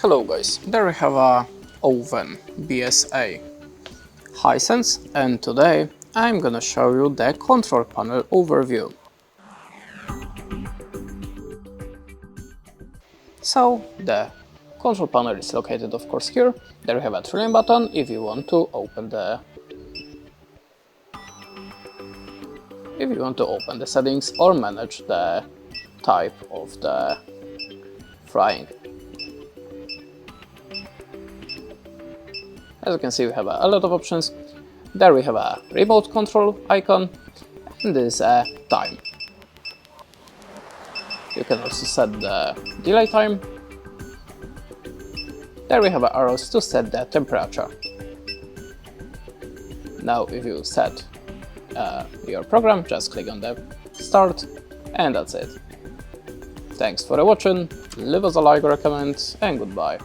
Hello guys, there we have a oven BSA Hisense, and today I'm gonna show you the control panel overview. So the control panel is located of course here. There we have a trillion button if you want to open the settings or manage the type of the frying. As you can see, we have a lot of options. There we have a remote control icon, and this is a time. You can also set the delay time. There we have arrows to set the temperature. Now if you set your program, just click on the start, and that's it. Thanks for watching, leave us a like or a comment, and goodbye.